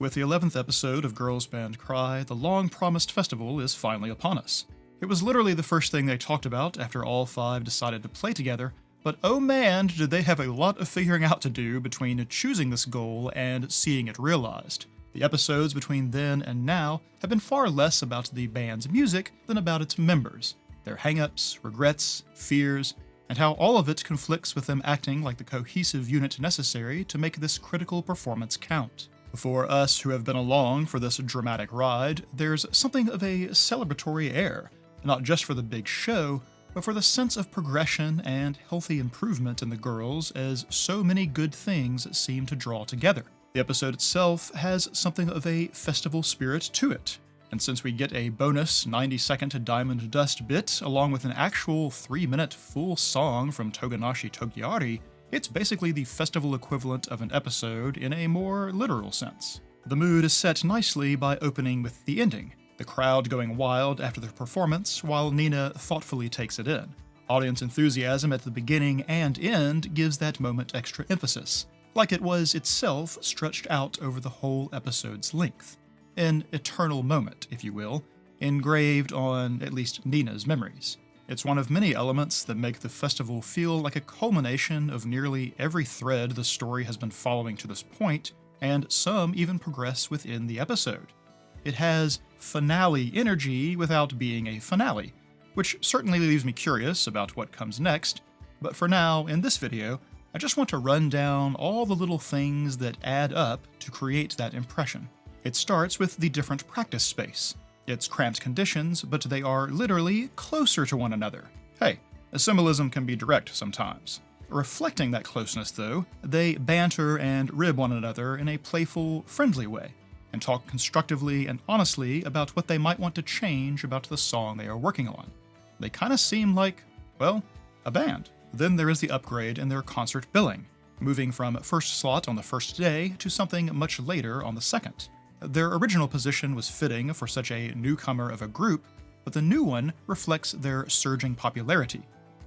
With the 11th episode of Girls Band Cry, the long-promised festival is finally upon us. It was literally the first thing they talked about after all five decided to play together, but oh man, did they have a lot of figuring out to do between choosing this goal and seeing it realized. The episodes between then and now have been far less about the band's music than about its members, their hang-ups, regrets, fears, and how all of it conflicts with them acting like the cohesive unit necessary to make this critical performance count. For us who have been along for this dramatic ride, there's something of a celebratory air, not just for the big show, but for the sense of progression and healthy improvement in the girls as so many good things seem to draw together. The episode itself has something of a festival spirit to it, and since we get a bonus 90-second Diamond Dust bit along with an actual 3-minute full song from Toganashi Togiari, it's basically the festival equivalent of an episode in a more literal sense. The mood is set nicely by opening with the ending, the crowd going wild after the performance while Nina thoughtfully takes it in. Audience enthusiasm at the beginning and end gives that moment extra emphasis, like it was itself stretched out over the whole episode's length. An eternal moment, if you will, engraved on at least Nina's memories. It's one of many elements that make the festival feel like a culmination of nearly every thread the story has been following to this point, and some even progress within the episode. It has finale energy without being a finale, which certainly leaves me curious about what comes next, but for now, in this video, I just want to run down all the little things that add up to create that impression. It starts with the different practice space. It's cramped conditions, but they are literally closer to one another. Hey, symbolism can be direct sometimes. Reflecting that closeness, though, they banter and rib one another in a playful, friendly way, and talk constructively and honestly about what they might want to change about the song they are working on. They kind of seem like, well, a band. Then there is the upgrade in their concert billing, moving from first slot on the first day to something much later on the second. Their original position was fitting for such a newcomer of a group, but the new one reflects their surging popularity.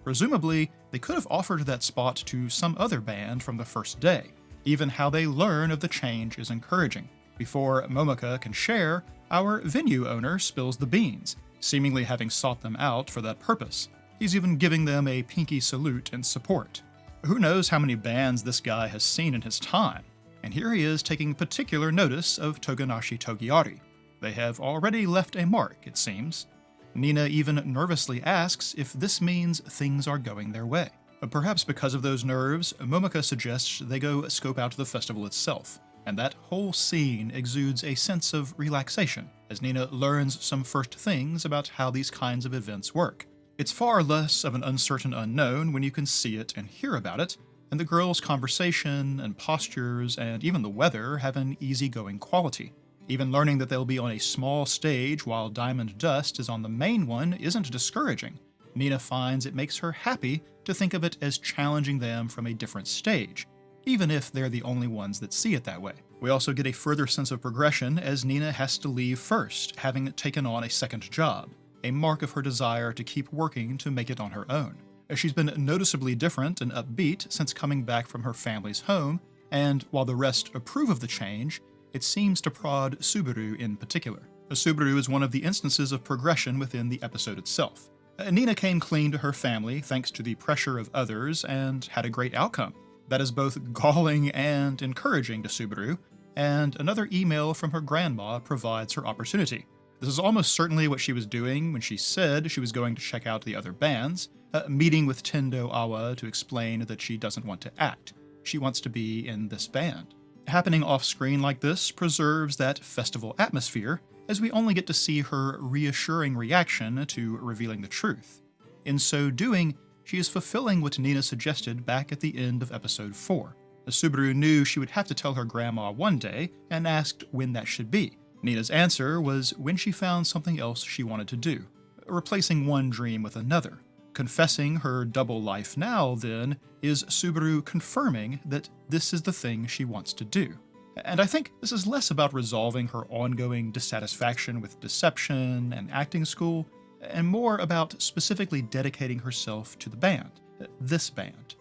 Presumably, they could have offered that spot to some other band from the first day. Even how they learn of the change is encouraging. Before Momoko can share, our venue owner spills the beans, seemingly having sought them out for that purpose. He's even giving them a pinky salute in support. Who knows how many bands this guy has seen in his time? And here he is taking particular notice of Toganashi Togiari. They have already left a mark, it seems. Nina even nervously asks if this means things are going their way. Perhaps because of those nerves, Momoko suggests they go scope out the festival itself, and that whole scene exudes a sense of relaxation, as Nina learns some first things about how these kinds of events work. It's far less of an uncertain unknown when you can see it and hear about it, and the girls' conversation and postures and even the weather have an easygoing quality. Even learning that they'll be on a small stage while Diamond Dust is on the main one isn't discouraging. Nina finds it makes her happy to think of it as challenging them from a different stage, even if they're the only ones that see it that way. We also get a further sense of progression as Nina has to leave first, having taken on a second job, a mark of her desire to keep working to make it on her own. She's been noticeably different and upbeat since coming back from her family's home, and while the rest approve of the change, it seems to prod Subaru in particular. Subaru is one of the instances of progression within the episode itself. Nina came clean to her family thanks to the pressure of others and had a great outcome. That is both galling and encouraging to Subaru, and another email from her grandma provides her opportunity. This is almost certainly what she was doing when she said she was going to check out the other bands, meeting with Tendo Awa to explain that she doesn't want to act. She wants to be in this band. Happening off-screen like this preserves that festival atmosphere, as we only get to see her reassuring reaction to revealing the truth. In so doing, she is fulfilling what Nina suggested back at the end of episode 4. Subaru knew she would have to tell her grandma one day, and asked when that should be. Nina's answer was when she found something else she wanted to do, replacing one dream with another. Confessing her double life now, then, is Subaru confirming that this is the thing she wants to do. And I think this is less about resolving her ongoing dissatisfaction with deception and acting school, and more about specifically dedicating herself to the band, this band.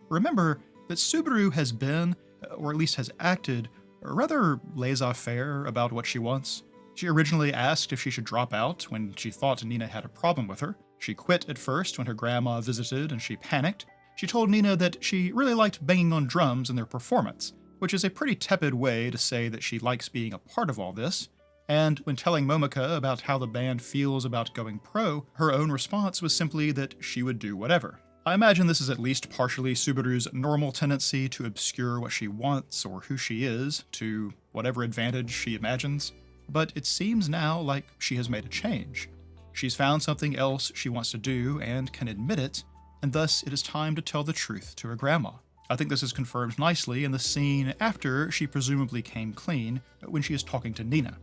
Remember that Subaru has been, or at least has acted, rather laissez-faire about what she wants. She originally asked if she should drop out when she thought Nina had a problem with her. She quit at first when her grandma visited and she panicked. She told Nina that she really liked banging on drums in their performance, which is a pretty tepid way to say that she likes being a part of all this. And when telling Momoko about how the band feels about going pro, her own response was simply that she would do whatever. I imagine this is at least partially Subaru's normal tendency to obscure what she wants or who she is to whatever advantage she imagines, but it seems now like she has made a change. She's found something else she wants to do and can admit it, and thus it is time to tell the truth to her grandma. I think this is confirmed nicely in the scene after she presumably came clean when she is talking to Nina.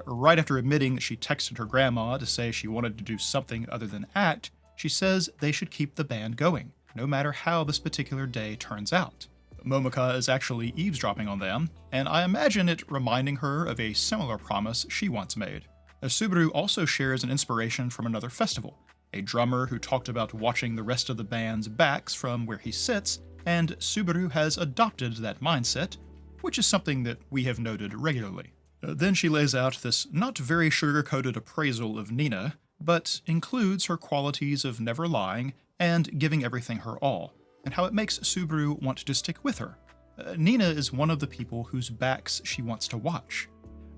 Right after admitting that she texted her grandma to say she wanted to do something other than act, she says they should keep the band going, no matter how this particular day turns out. Momoko is actually eavesdropping on them, and I imagine it reminding her of a similar promise she once made. Subaru also shares an inspiration from another festival, a drummer who talked about watching the rest of the band's backs from where he sits, and Subaru has adopted that mindset, which is something that we have noted regularly. Then she lays out this not very sugar-coated appraisal of Nina, but includes her qualities of never lying and giving everything her all, and how it makes Subaru want to stick with her. Nina is one of the people whose backs she wants to watch.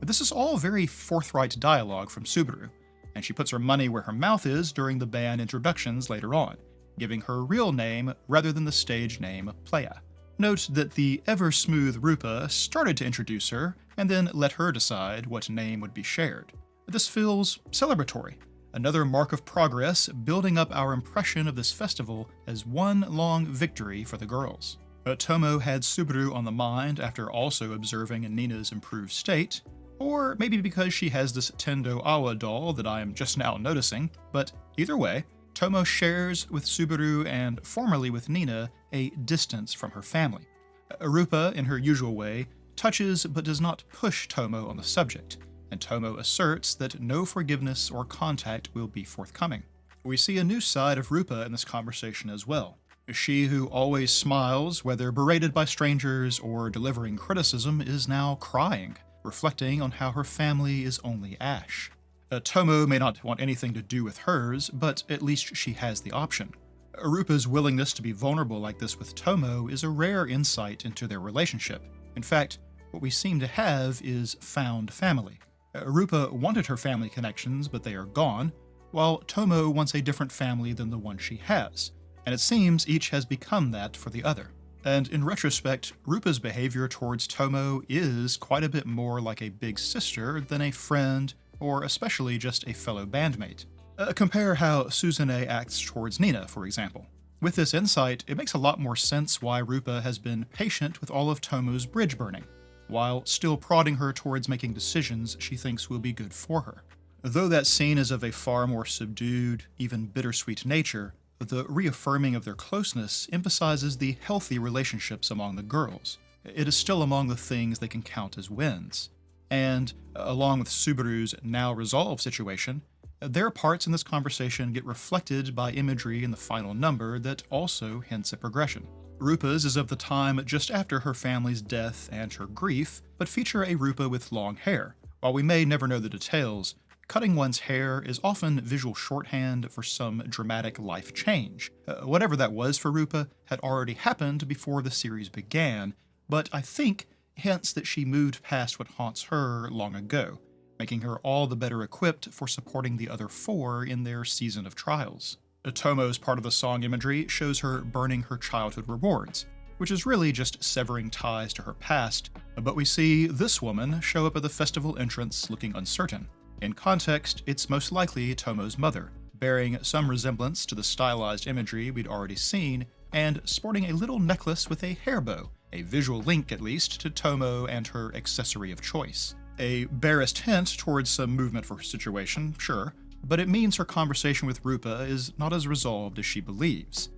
This is all very forthright dialogue from Subaru, and she puts her money where her mouth is during the band introductions later on, giving her real name rather than the stage name Playa. Note that the ever-smooth Rupa started to introduce her, and then let her decide what name would be shared. This feels celebratory, another mark of progress building up our impression of this festival as one long victory for the girls. Tomo had Subaru on the mind after also observing Nina's improved state, or maybe because she has this Tendo Awa doll that I am just now noticing, but either way, Tomo shares with Subaru and formerly with Nina a distance from her family. Rupa, in her usual way, touches but does not push Tomo on the subject, and Tomo asserts that no forgiveness or contact will be forthcoming. We see a new side of Rupa in this conversation as well. She who always smiles, whether berated by strangers or delivering criticism, is now crying, reflecting on how her family is only ash. Tomo may not want anything to do with hers, but at least she has the option. Rupa's willingness to be vulnerable like this with Tomo is a rare insight into their relationship. In fact, what we seem to have is found family. Rupa wanted her family connections, but they are gone, while Tomo wants a different family than the one she has, and it seems each has become that for the other. And in retrospect, Rupa's behavior towards Tomo is quite a bit more like a big sister than a friend, or especially just a fellow bandmate. Compare how Suzune acts towards Nina, for example. With this insight, it makes a lot more sense why Rupa has been patient with all of Tomo's bridge burning, while still prodding her towards making decisions she thinks will be good for her. Though that scene is of a far more subdued, even bittersweet nature, the reaffirming of their closeness emphasizes the healthy relationships among the girls. It is still among the things they can count as wins. And, along with Subaru's now resolved situation, their parts in this conversation get reflected by imagery in the final number that also hints at progression. Rupa's is of the time just after her family's death and her grief, but feature a Rupa with long hair. While we may never know the details, cutting one's hair is often visual shorthand for some dramatic life change. Whatever that was for Rupa had already happened before the series began, but I think hints that she moved past what haunts her long ago, making her all the better equipped for supporting the other four in their season of trials. Tomo's part of the song imagery shows her burning her childhood rewards, which is really just severing ties to her past, but we see this woman show up at the festival entrance looking uncertain. In context, it's most likely Tomo's mother, bearing some resemblance to the stylized imagery we'd already seen, and sporting a little necklace with a hair bow, a visual link at least to Tomo and her accessory of choice. A barest hint towards some movement for her situation, sure, but it means her conversation with Rupa is not as resolved as she believes.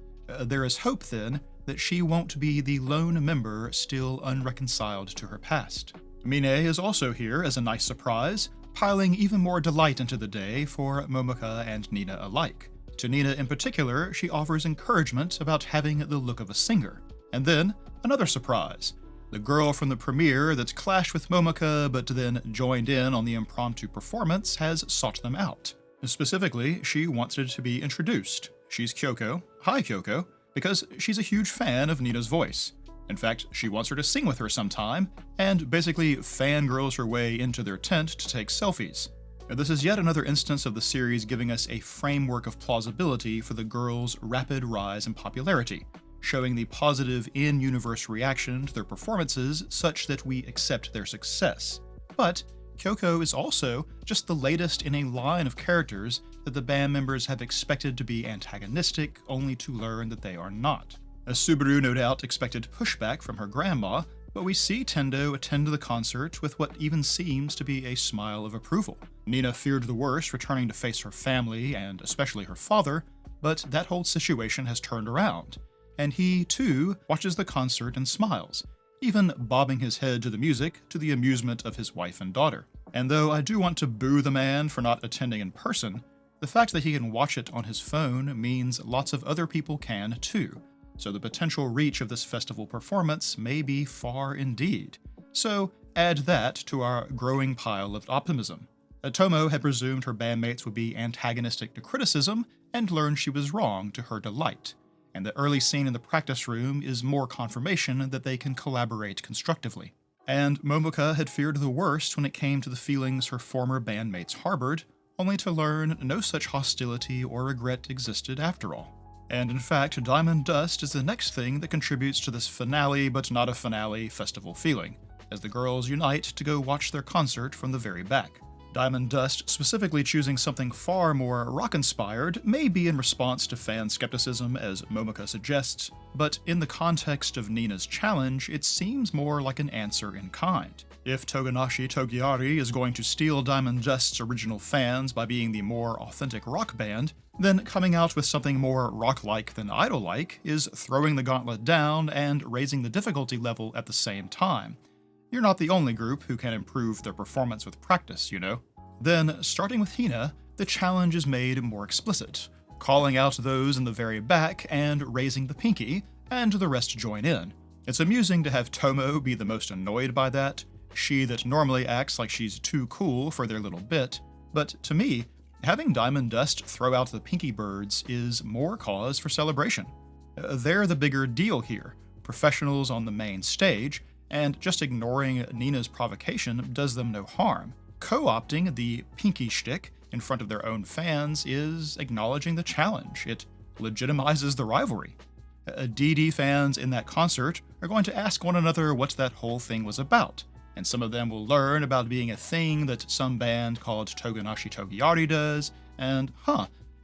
There is hope, then, that she won't be the lone member still unreconciled to her past. Mine is also here as a nice surprise, piling even more delight into the day for Momoko and Nina alike. To Nina in particular, she offers encouragement about having the look of a singer. And then, another surprise. The girl from the premiere that clashed with Momoko but then joined in on the impromptu performance has sought them out. Specifically, she wanted to be introduced. She's Kyoko. Hi, Kyoko. Because she's a huge fan of Nina's voice. In fact, she wants her to sing with her sometime, and basically fangirls her way into their tent to take selfies. This is yet another instance of the series giving us a framework of plausibility for the girls' rapid rise in popularity, showing the positive in-universe reaction to their performances such that we accept their success. But Kyoko is also just the latest in a line of characters that the band members have expected to be antagonistic, only to learn that they are not. Subaru no doubt expected pushback from her grandma, but we see Tendo attend the concert with what even seems to be a smile of approval. Nina feared the worst, returning to face her family, and especially her father, but that whole situation has turned around, and he, too, watches the concert and smiles, even bobbing his head to the music to the amusement of his wife and daughter. And though I do want to boo the man for not attending in person, the fact that he can watch it on his phone means lots of other people can too, so the potential reach of this festival performance may be far indeed. So add that to our growing pile of optimism. Tomo had presumed her bandmates would be antagonistic to criticism and learned she was wrong to her delight. And the early scene in the practice room is more confirmation that they can collaborate constructively. And Momoko had feared the worst when it came to the feelings her former bandmates harbored, only to learn no such hostility or regret existed after all. And in fact, Diamond Dust is the next thing that contributes to this finale but not a finale festival feeling, as the girls unite to go watch their concert from the very back. Diamond Dust specifically choosing something far more rock-inspired may be in response to fan skepticism, as Momoko suggests, but in the context of Nina's challenge, it seems more like an answer in kind. If Togonashi Togiari is going to steal Diamond Dust's original fans by being the more authentic rock band, then coming out with something more rock-like than idol-like is throwing the gauntlet down and raising the difficulty level at the same time. You're not the only group who can improve their performance with practice, you know. Then, starting with Hina, the challenge is made more explicit, calling out those in the very back and raising the pinky, and the rest join in. It's amusing to have Tomo be the most annoyed by that, she that normally acts like she's too cool for their little bit, but to me, having Diamond Dust throw out the pinky birds is more cause for celebration. They're the bigger deal here, professionals on the main stage, and just ignoring Nina's provocation does them no harm. Co-opting the pinky shtick in front of their own fans is acknowledging the challenge. It legitimizes the rivalry. DD fans in that concert are going to ask one another what that whole thing was about, and some of them will learn about being a thing that some band called Togonashi Togiari does, and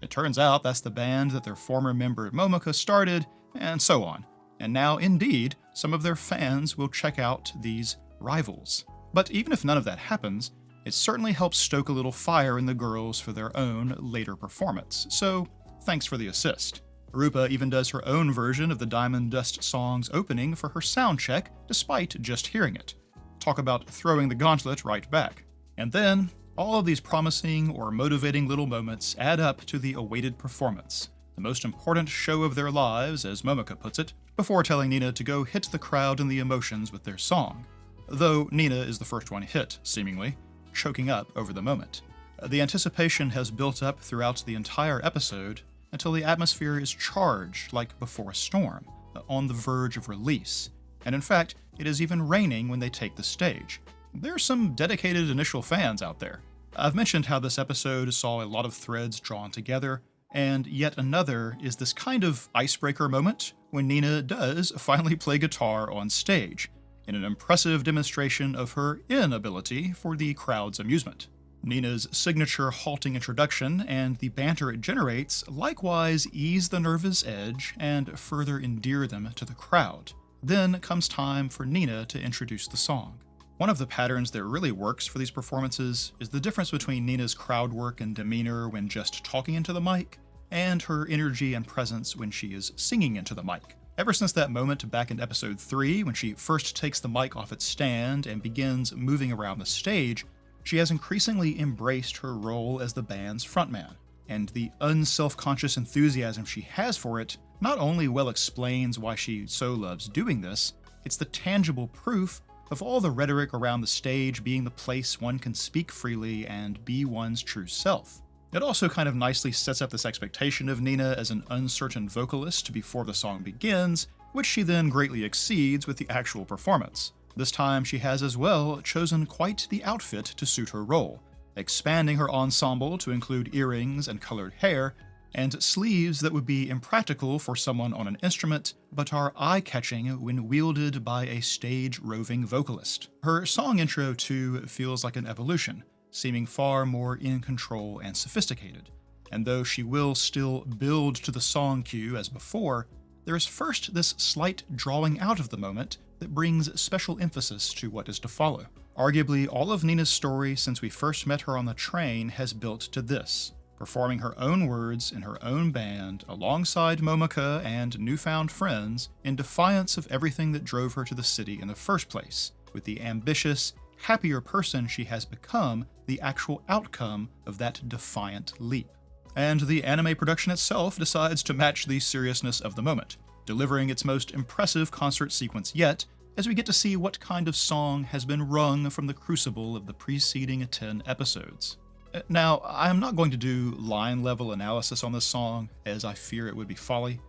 it turns out that's the band that their former member Momoko started, and so on. And now, indeed, some of their fans will check out these rivals. But even if none of that happens, it certainly helps stoke a little fire in the girls for their own later performance, so thanks for the assist. Rupa even does her own version of the Diamond Dust song's opening for her sound check, despite just hearing it. Talk about throwing the gauntlet right back. And then, all of these promising or motivating little moments add up to the awaited performance, the most important show of their lives, as Momoko puts it, before telling Nina to go hit the crowd in the emotions with their song. Though Nina is the first one hit, seemingly, choking up over the moment. The anticipation has built up throughout the entire episode until the atmosphere is charged like before a storm, on the verge of release. And in fact, it is even raining when they take the stage. There are some dedicated initial fans out there. I've mentioned how this episode saw a lot of threads drawn together, and yet another is this kind of icebreaker moment when Nina does finally play guitar on stage, in an impressive demonstration of her inability for the crowd's amusement. Nina's signature halting introduction and the banter it generates likewise ease the nervous edge and further endear them to the crowd. Then comes time for Nina to introduce the song. One of the patterns that really works for these performances is the difference between Nina's crowd work and demeanor when just talking into the mic, and her energy and presence when she is singing into the mic. Ever since that moment back in episode 3, when she first takes the mic off its stand and begins moving around the stage, she has increasingly embraced her role as the band's frontman, and the unself-conscious enthusiasm she has for it not only well explains why she so loves doing this, It's the tangible proof of all the rhetoric around the stage being the place one can speak freely and be one's true self. It also kind of nicely sets up this expectation of Nina as an uncertain vocalist before the song begins, which she then greatly exceeds with the actual performance. This time she has as well chosen quite the outfit to suit her role, expanding her ensemble to include earrings and colored hair, and sleeves that would be impractical for someone on an instrument, but are eye-catching when wielded by a stage-roving vocalist. Her song intro, too, feels like an evolution, seeming far more in control and sophisticated. And though she will still build to the song cue as before, there is first this slight drawing out of the moment that brings special emphasis to what is to follow. Arguably, all of Nina's story since we first met her on the train has built to this, performing her own words in her own band alongside Momika and newfound friends in defiance of everything that drove her to the city in the first place, with the ambitious, happier person she has become the actual outcome of that defiant leap. And the anime production itself decides to match the seriousness of the moment, delivering its most impressive concert sequence yet, as we get to see what kind of song has been wrung from the crucible of the preceding 10 episodes. Now, I am not going to do line-level analysis on this song, as I fear it would be folly.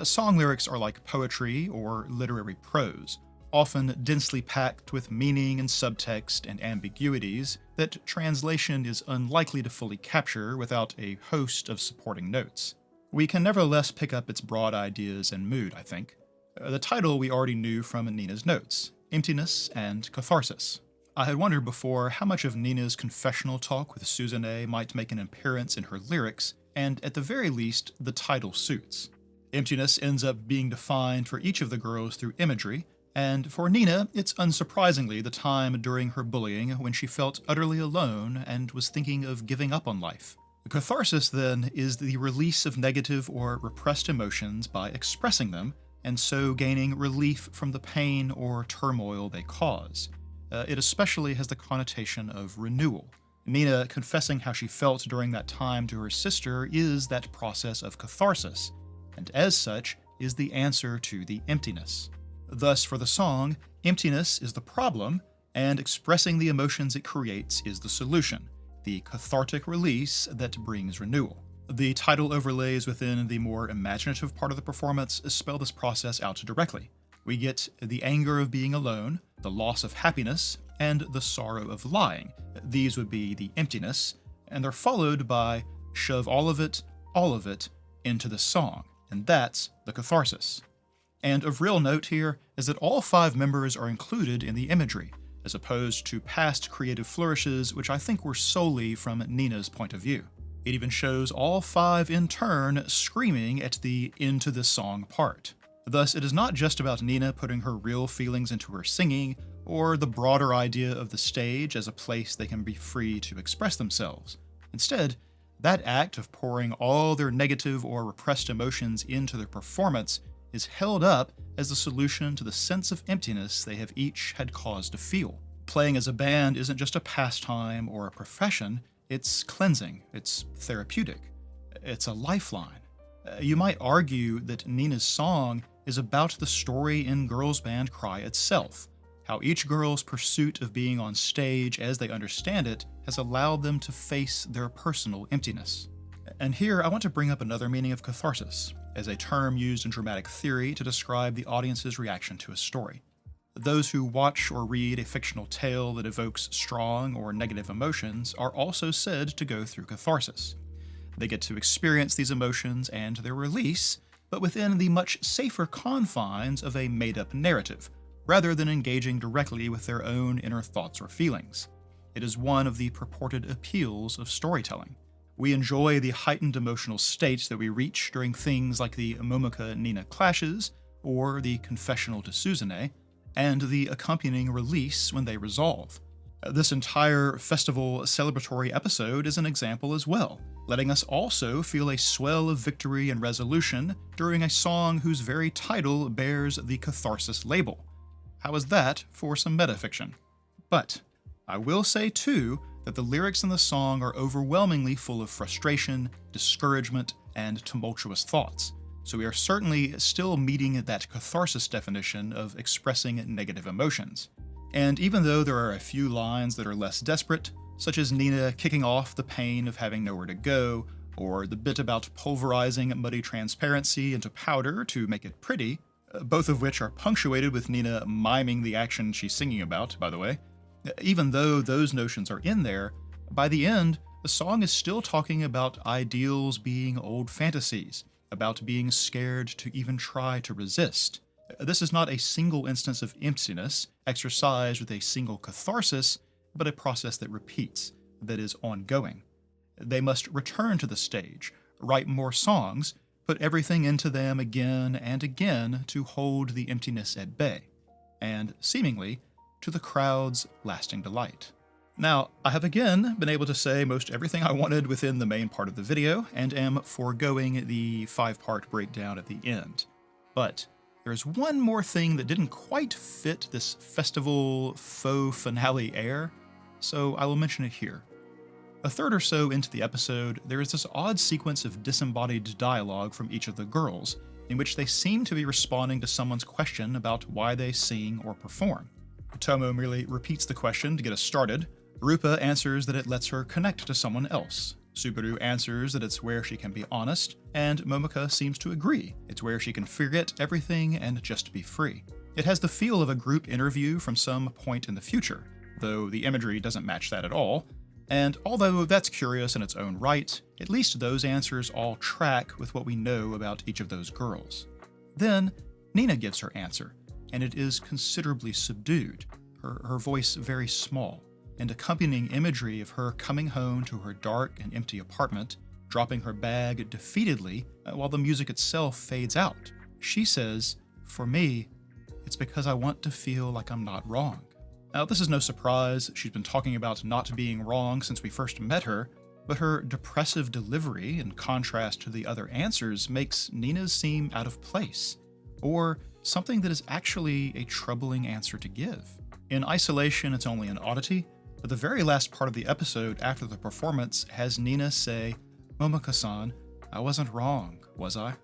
Song lyrics are like poetry or literary prose, often densely packed with meaning and subtext and ambiguities that translation is unlikely to fully capture without a host of supporting notes. We can nevertheless pick up its broad ideas and mood, I think. The title we already knew from Nina's notes, Emptiness and Catharsis. I had wondered before how much of Nina's confessional talk with Suzune might make an appearance in her lyrics, and at the very least, the title suits. Emptiness ends up being defined for each of the girls through imagery, and for Nina, it's unsurprisingly the time during her bullying when she felt utterly alone and was thinking of giving up on life. Catharsis, then, is the release of negative or repressed emotions by expressing them, and so gaining relief from the pain or turmoil they cause. It especially has the connotation of renewal. Nina confessing how she felt during that time to her sister is that process of catharsis, and as such is the answer to the emptiness. Thus, for the song, emptiness is the problem, and expressing the emotions it creates is the solution, the cathartic release that brings renewal. The title overlays within the more imaginative part of the performance spell this process out directly. We get the anger of being alone, the loss of happiness, and the sorrow of lying. These would be the emptiness, and they're followed by shove all of it, into the song, and that's the catharsis. And of real note here is that all 5 members are included in the imagery, as opposed to past creative flourishes which I think were solely from Nina's point of view. It even shows all 5 in turn screaming at the into the song part. Thus, it is not just about Nina putting her real feelings into her singing, or the broader idea of the stage as a place they can be free to express themselves. Instead, that act of pouring all their negative or repressed emotions into their performance is held up as the solution to the sense of emptiness they have each had cause to feel. Playing as a band isn't just a pastime or a profession, it's cleansing, it's therapeutic, it's a lifeline. You might argue that Nina's song is about the story in Girls Band Cry itself, how each girl's pursuit of being on stage as they understand it has allowed them to face their personal emptiness. And here I want to bring up another meaning of catharsis, as a term used in dramatic theory to describe the audience's reaction to a story. Those who watch or read a fictional tale that evokes strong or negative emotions are also said to go through catharsis. They get to experience these emotions and their release, but within the much safer confines of a made-up narrative, rather than engaging directly with their own inner thoughts or feelings. It is one of the purported appeals of storytelling. We enjoy the heightened emotional state that we reach during things like the Momika-Nina clashes, or the confessional to Suzune, and the accompanying release when they resolve. This entire festival celebratory episode is an example as well, letting us also feel a swell of victory and resolution during a song whose very title bears the catharsis label. How is that for some metafiction? But I will say too that the lyrics in the song are overwhelmingly full of frustration, discouragement, and tumultuous thoughts. so we are certainly still meeting that catharsis definition of expressing negative emotions. And even though there are a few lines that are less desperate, such as Nina kicking off the pain of having nowhere to go, or the bit about pulverizing muddy transparency into powder to make it pretty, both of which are punctuated with Nina miming the action she's singing about, by the way. Even though those notions are in there, by the end, the song is still talking about ideals being old fantasies, about being scared to even try to resist. This is not a single instance of emptiness, exercised with a single catharsis, but a process that repeats, that is ongoing. They must return to the stage, write more songs, put everything into them again and again to hold the emptiness at bay, and, seemingly, to the crowd's lasting delight. Now, I have again been able to say most everything I wanted within the main part of the video, and am foregoing the 5-part breakdown at the end. But there's one more thing that didn't quite fit this festival faux finale air, so I will mention it here. A third or so into the episode, there is this odd sequence of disembodied dialogue from each of the girls, in which they seem to be responding to someone's question about why they sing or perform. Tomo merely repeats the question to get us started. Rupa answers that it lets her connect to someone else. Subaru answers that it's where she can be honest, and Momika seems to agree. It's where she can forget everything and just be free. It has the feel of a group interview from some point in the future, though the imagery doesn't match that at all. And although that's curious in its own right, at least those answers all track with what we know about each of those girls. Then, Nina gives her answer, and it is considerably subdued, her voice very small, and accompanying imagery of her coming home to her dark and empty apartment, dropping her bag defeatedly while the music itself fades out. She says, "For me, it's because I want to feel like I'm not wrong." Now, this is no surprise. She's been talking about not being wrong since we first met her, but her depressive delivery, in contrast to the other answers, makes Nina's seem out of place, or something that is actually a troubling answer to give. In isolation, it's only an oddity, but the very last part of the episode after the performance has Nina say, "Momika-san, I wasn't wrong, was I?"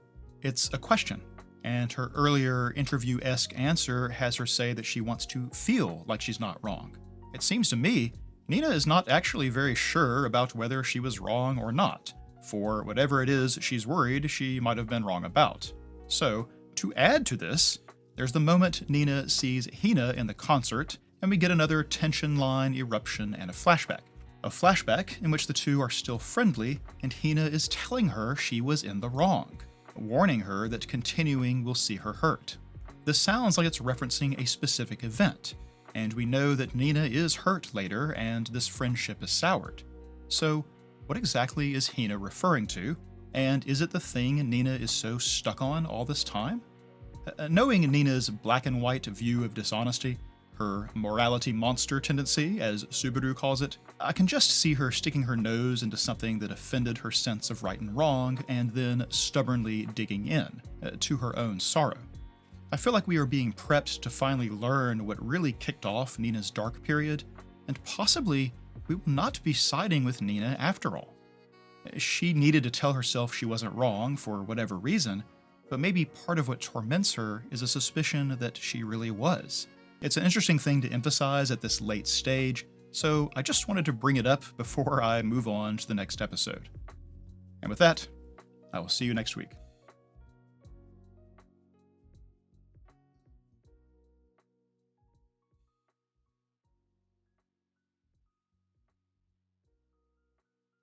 It's a question, and her earlier interview-esque answer has her say that she wants to feel like she's not wrong. It seems to me, Nina is not actually very sure about whether she was wrong or not, for whatever it is she's worried she might have been wrong about. So, to add to this, there's the moment Nina sees Hina in the concert, and we get another tension line eruption and a flashback. A flashback in which the two are still friendly, and Hina is telling her she was in the wrong, warning her that continuing will see her hurt. This sounds like it's referencing a specific event, and we know that Nina is hurt later and this friendship is soured. So, what exactly is Hina referring to, and is it the thing Nina is so stuck on all this time? Knowing Nina's black and white view of dishonesty, her morality monster tendency, as Subaru calls it, I can just see her sticking her nose into something that offended her sense of right and wrong, and then stubbornly digging in, to her own sorrow. I feel like we are being prepped to finally learn what really kicked off Nina's dark period, and possibly we will not be siding with Nina after all. She needed to tell herself she wasn't wrong for whatever reason, but maybe part of what torments her is a suspicion that she really was. It's an interesting thing to emphasize at this late stage, so I just wanted to bring it up before I move on to the next episode. And with that, I will see you next week.